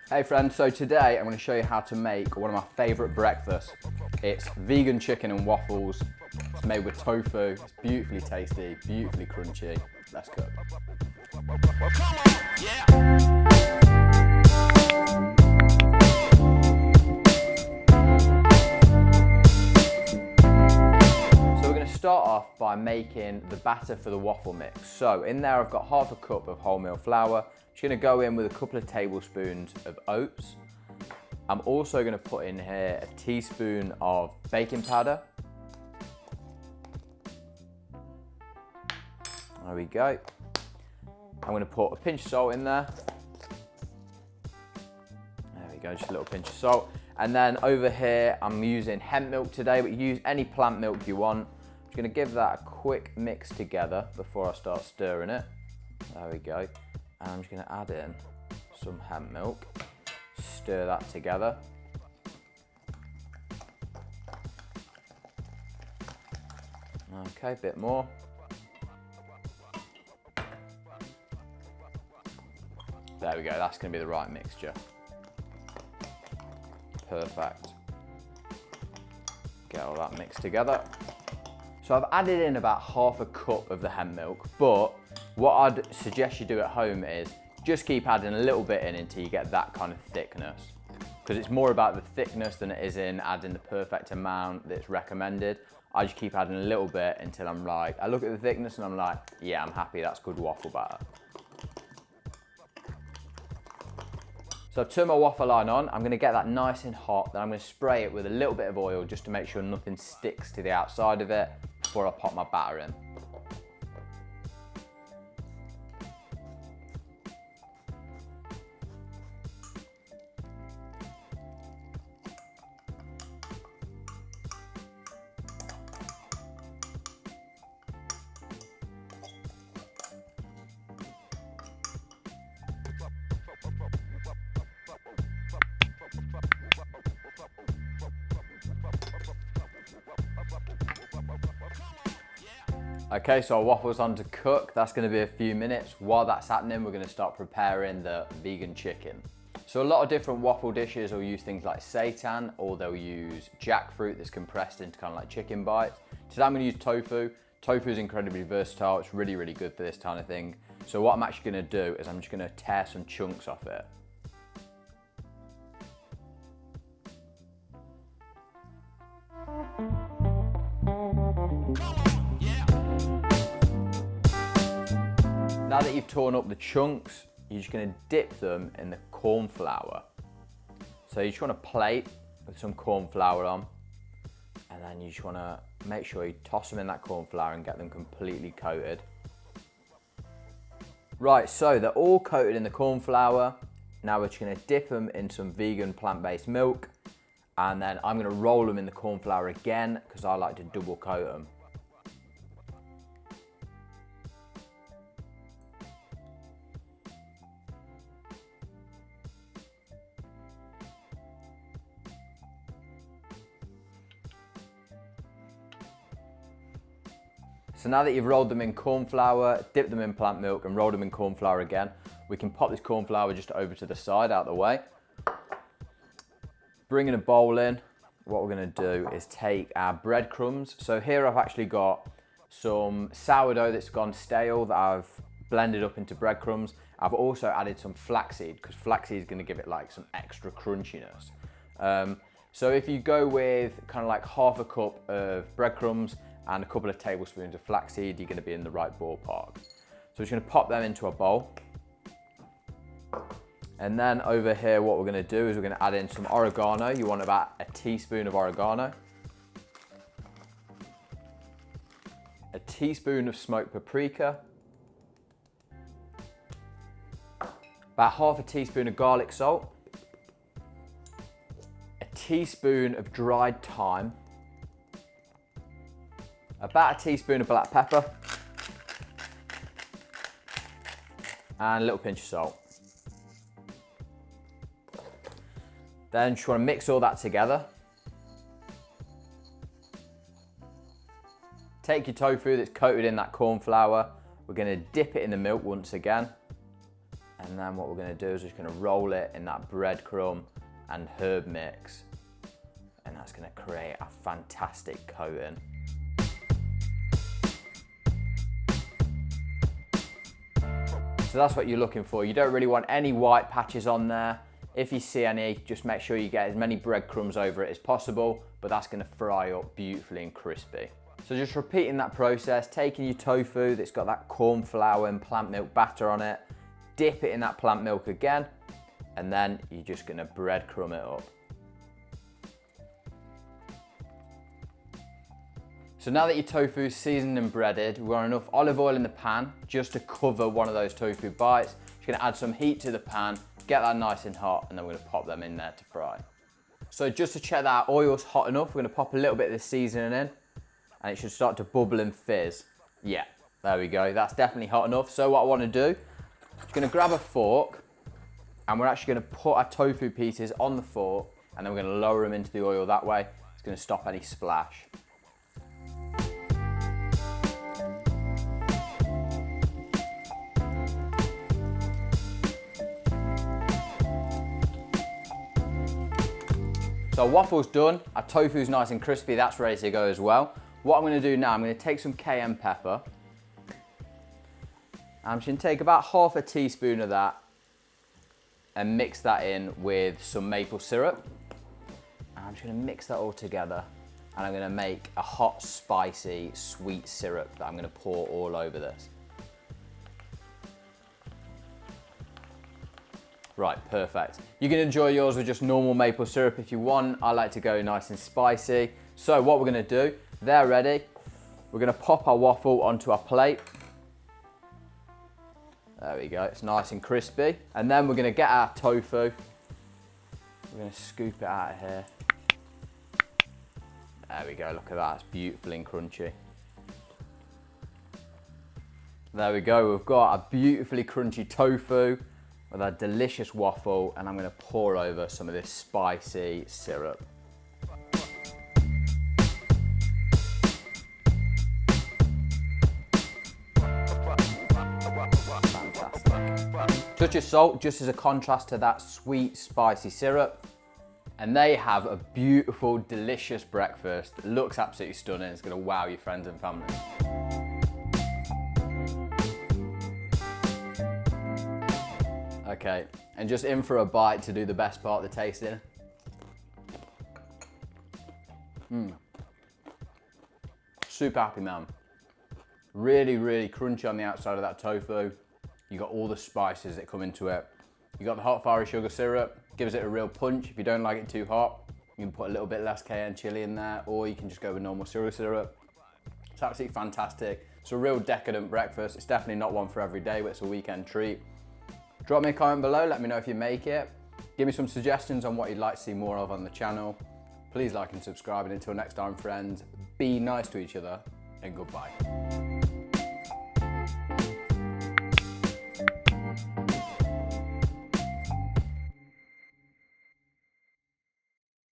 Hey friends, so today I'm going to show you how to make one of my favourite breakfasts. It's vegan chicken and waffles. It's made with tofu. It's beautifully tasty, beautifully crunchy. Let's cook. So we're going to start off by making the batter for the waffle mix. So in there I've got half a cup of wholemeal flour. Just going to go in with a couple of tablespoons of oats. I'm also going to put in here a teaspoon of baking powder. There we go. I'm going to put a pinch of salt in there. There we go, just a little pinch of salt. And then over here, I'm using hemp milk today, but use any plant milk you want. I'm just going to give that a quick mix together before I start stirring it. There we go. And I'm just going to add in some hemp milk. Stir that together. Okay, a bit more. There we go, that's going to be the right mixture. Perfect. Get all that mixed together. So I've added in about half a cup of the hemp milk, but what I'd suggest you do at home is just keep adding a little bit in until you get that kind of thickness. Because it's more about the thickness than it is in adding the perfect amount that's recommended. I just keep adding a little bit until I'm like, I look at the thickness and I'm like, yeah, I'm happy, that's good waffle batter. So I've turned my waffle iron on. I'm gonna get that nice and hot, then I'm gonna spray it with a little bit of oil just to make sure nothing sticks to the outside of it before I pop my batter in. Okay, so our waffle's on to cook. That's gonna be a few minutes. While that's happening, we're gonna start preparing the vegan chicken. So a lot of different waffle dishes will use things like seitan, or they'll use jackfruit that's compressed into kind of like chicken bites. Today I'm gonna use tofu. Tofu is incredibly versatile. It's really, really good for this kind of thing. So what I'm actually gonna do is I'm just gonna tear some chunks off it. Now that you've torn up the chunks, you're just going to dip them in the corn flour. So you just want a plate with some corn flour on, and then you just want to make sure you toss them in that corn flour and get them completely coated. Right, so they're all coated in the corn flour. Now we're just going to dip them in some vegan plant-based milk, and then I'm going to roll them in the corn flour again because I like to double coat them. So now that you've rolled them in corn flour, dipped them in plant milk and rolled them in corn flour again, we can pop this corn flour just over to the side, out the way. Bringing a bowl in, what we're gonna do is take our breadcrumbs. So here I've actually got some sourdough that's gone stale that I've blended up into breadcrumbs. I've also added some flaxseed, because flaxseed is gonna give it like some extra crunchiness. So if you go with kind of like half a cup of breadcrumbs and a couple of tablespoons of flaxseed, you're gonna be in the right ballpark. So we're just gonna pop them into a bowl. And then over here, what we're gonna do is we're gonna add in some oregano. You want about a teaspoon of oregano. A teaspoon of smoked paprika. About half a teaspoon of garlic salt. A teaspoon of dried thyme. About a teaspoon of black pepper. And a little pinch of salt. Then just want to mix all that together. Take your tofu that's coated in that corn flour. We're going to dip it in the milk once again. And And then what we're gonna do is we're just gonna roll it in that breadcrumb and herb mix. And that's gonna create a fantastic coating. So that's what you're looking for. You don't really want any white patches on there. If you see any, just make sure you get as many breadcrumbs over it as possible, but that's gonna fry up beautifully and crispy. So just repeating that process, taking your tofu that's got that corn flour and plant milk batter on it, dip it in that plant milk again, and then you're just gonna breadcrumb it up. So now that your tofu is seasoned and breaded, we've got enough olive oil in the pan just to cover one of those tofu bites. Just gonna add some heat to the pan, get that nice and hot, and then we're gonna pop them in there to fry. So just to check that our oil's hot enough, we're gonna pop a little bit of the seasoning in, and it should start to bubble and fizz. Yeah, there we go, that's definitely hot enough. So what I wanna do, I'm gonna grab a fork, and we're actually gonna put our tofu pieces on the fork, and then we're gonna lower them into the oil that way. It's gonna stop any splash. So our waffle's done, our tofu's nice and crispy, that's ready to go as well. What I'm gonna do now, I'm gonna take some cayenne pepper. I'm just gonna take about half a teaspoon of that and mix that in with some maple syrup. And I'm just gonna mix that all together, and I'm gonna make a hot, spicy, sweet syrup that I'm gonna pour all over this. Right, perfect. You can enjoy yours with just normal maple syrup if you want. I like to go nice and spicy. So what we're gonna do, they're ready. We're gonna pop our waffle onto our plate. There we go, it's nice and crispy. And then we're gonna get our tofu. We're gonna scoop it out of here. There we go, look at that, it's beautiful and crunchy. There we go, we've got a beautifully crunchy tofu with our delicious waffle, and I'm gonna pour over some of this spicy syrup. Fantastic. Touch of salt just as a contrast to that sweet, spicy syrup. And they have a beautiful, delicious breakfast. It looks absolutely stunning. It's gonna wow your friends and family. Okay, and just in for a bite to do the best part of the tasting. Super happy, man. Really, really crunchy on the outside of that tofu. You got all the spices that come into it. You got the hot fiery sugar syrup, gives it a real punch. If you don't like it too hot, you can put a little bit less cayenne chili in there, or you can just go with normal sugar syrup. It's absolutely fantastic. It's a real decadent breakfast. It's definitely not one for every day, but it's a weekend treat. Drop me a comment below, let me know if you make it. Give me some suggestions on what you'd like to see more of on the channel. Please like and subscribe, and until next time, friends, be nice to each other, and goodbye.